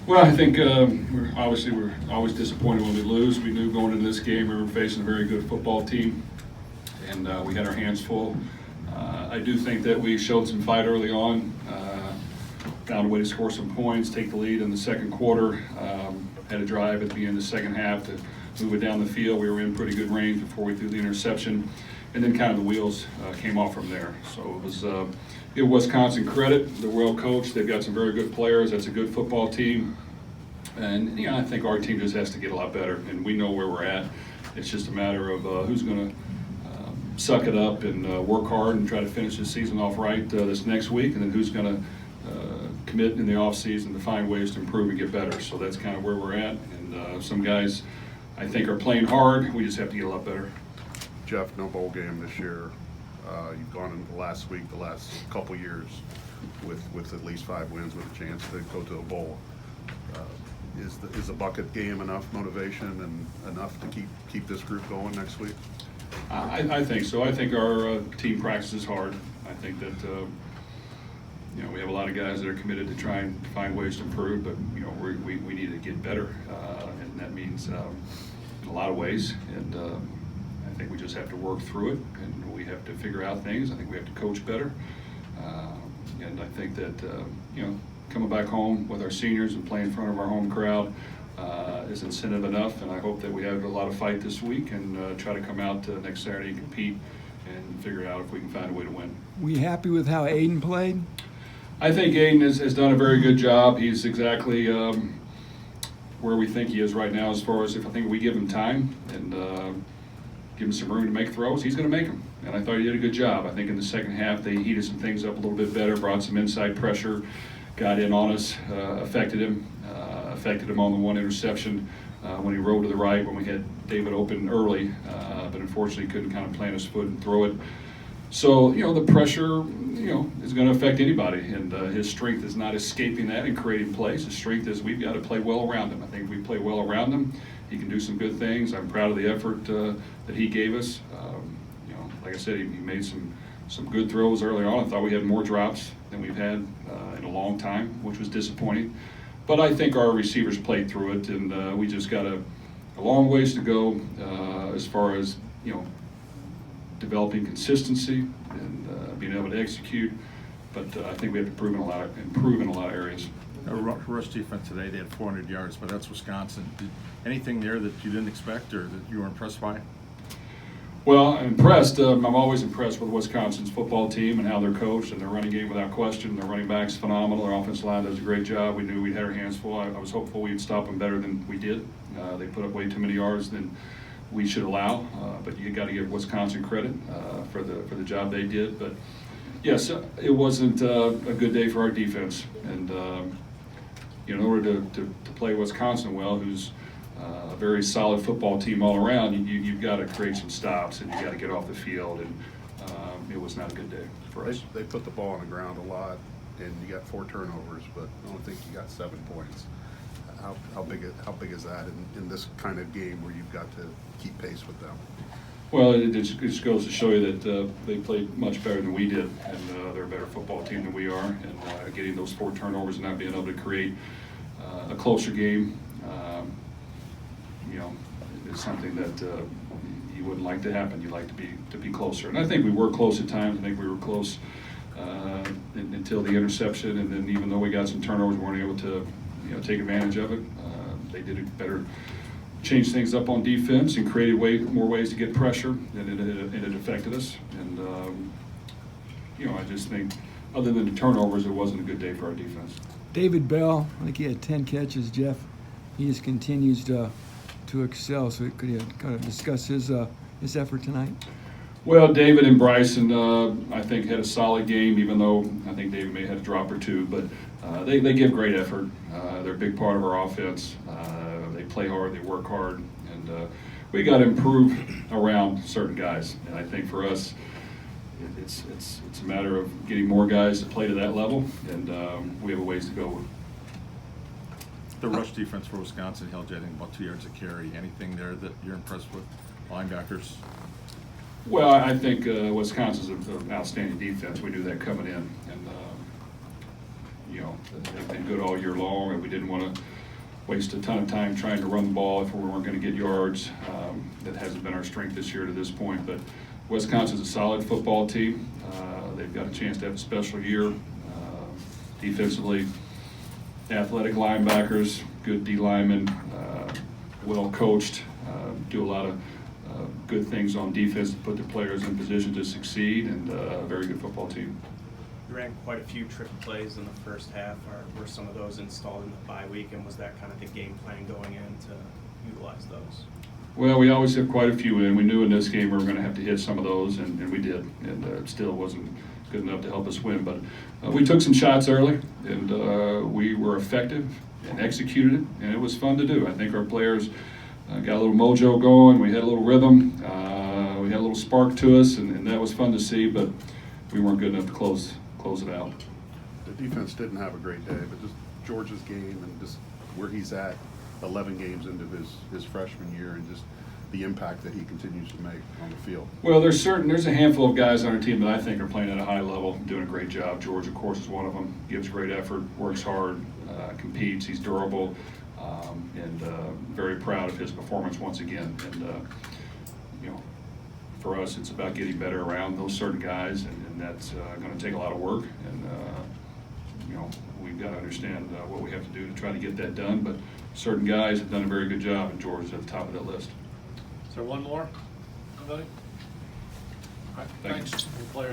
Well, I think we're always disappointed when we lose. We knew going into this game we were facing a very good football team, and we had our hands full. I do think that we showed some fight early on, found a way to score some points, take the lead in the second quarter, had a drive at the end of the second half to move it down the field. We were in pretty good range before we threw the interception, and then kind of the wheels came off from there. So it was Wisconsin credit. They're well coached. They've got some very good players. That's a good football team. And I think our team just has to get a lot better, and we know where we're at. It's just a matter of who's going to suck it up and work hard and try to finish the season off right this next week, and then who's going to commit in the offseason to find ways to improve and get better. So that's kind of where we're at. And some guys, I think, are playing hard. We just have to get a lot better. Jeff, no bowl game this year. You've gone in the last couple years with at least 5 wins with a chance to go to a bowl. Is the bucket game enough motivation and enough to keep this group going next week? I think so. I think our team practices hard. I think that we have a lot of guys that are committed to try and find ways to improve, but we need to get better, and that means in a lot of ways. And I think we just have to work through it, and we have to figure out things. I think we have to coach better, and I think that coming back home with our seniors and playing in front of our home crowd is incentive enough, and I hope that we have a lot of fight this week and try to come out next Saturday and compete and figure out if we can find a way to win. Were you happy with how Aiden played? I think Aiden has done a very good job. He's exactly where we think he is right now, as far as if I think we give him time and give him some room to make throws, he's going to make them. And I thought he did a good job. I think in the second half they heated some things up a little bit better, brought some inside pressure, got in on us, affected him on the one interception when he rolled to the right when we had David open early, but unfortunately couldn't kind of plant his foot and throw it. So, the pressure, is going to affect anybody, and his strength is not escaping that and creating plays. His strength is we've got to play well around him. I think if we play well around him, he can do some good things. I'm proud of the effort that he gave us. Like I said, he made some good throws early on. I thought we had more drops than we've had in a long time, which was disappointing. But I think our receivers played through it, and we just got a long ways to go as far as, developing consistency and being able to execute. But I think we have to improve in a lot of areas. Rush defense today, they had 400 yards, but that's Wisconsin. Anything there that you didn't expect or that you were impressed by? Well, I'm impressed. I'm always impressed with Wisconsin's football team and how they're coached, and their running game without question. Their running back's phenomenal. Their offensive line does a great job. We knew we'd had our hands full. I was hopeful we'd stop them better than we did. They put up way too many yards than we should allow, but you got to give Wisconsin credit for the job they did. But yes, it wasn't a good day for our defense, and in order to play Wisconsin well, who's a very solid football team all around, you've got to create some stops and you got to get off the field, and it was not a good day for us. They put the ball on the ground a lot, and you got 4 turnovers, but I don't think you got 7 points. How big is that in this kind of game where you've got to keep pace with them? Well, it just goes to show you that they played much better than we did, and they're a better football team than we are. And getting those 4 turnovers and not being able to create a closer game, is something that you wouldn't like to happen. You'd like to be closer, and I think we were close at times. I think we were close until the interception, and then even though we got some turnovers, we weren't able to take advantage of it. They did it better. Changed things up on defense and created more ways to get pressure, and it affected us. And I just think, other than the turnovers, it wasn't a good day for our defense. David Bell, I think he had 10 catches. Jeff, he just continues to excel. So could you kind of discuss his effort tonight? Well, David and Bryson, I think, had a solid game, even though I think David may have had a drop or two. But they give great effort. They're a big part of our offense. They play hard, they work hard, and we got to improve around certain guys. And I think for us, it's a matter of getting more guys to play to that level, and we have a ways to go. The rush defense for Wisconsin held you, I think, about 2 yards a carry. Anything there that you're impressed with? Linebackers? Well, I think Wisconsin's an outstanding defense. We knew that coming in, and you know, they've been good all year long, and we didn't want to waste a ton of time trying to run the ball if we weren't going to get yards. That hasn't been our strength this year to this point, but Wisconsin's a solid football team. They've got a chance to have a special year. Defensively, athletic linebackers, good D linemen, well coached, do a lot of good things on defense to put their players in position to succeed, and a very good football team. You ran quite a few trick plays in the first half. Were some of those installed in the bye week, and was that kind of the game plan going in to utilize those? Well, we always have quite a few in. We knew in this game we were going to have to hit some of those, and we did. And it still wasn't good enough to help us win. But we took some shots early, and we were effective and executed it, and it was fun to do. I think our players got a little mojo going. We had a little rhythm. We had a little spark to us, and that was fun to see, but we weren't good enough to close it out. The defense didn't have a great day, but just George's game and just where he's at 11 games into his freshman year, and just the impact that he continues to make on the field. Well, there's a handful of guys on our team that I think are playing at a high level, doing a great job. George, of course, is one of them. Gives great effort, works hard, competes. He's durable, and very proud of his performance once again. And you know, for us, it's about getting better around those certain guys, and that's going to take a lot of work. And you know, we've got to understand what we have to do to try to get that done. But certain guys have done a very good job, and George is at the top of that list. Is there one more? Anybody? All right, Thanks. thanks. Players.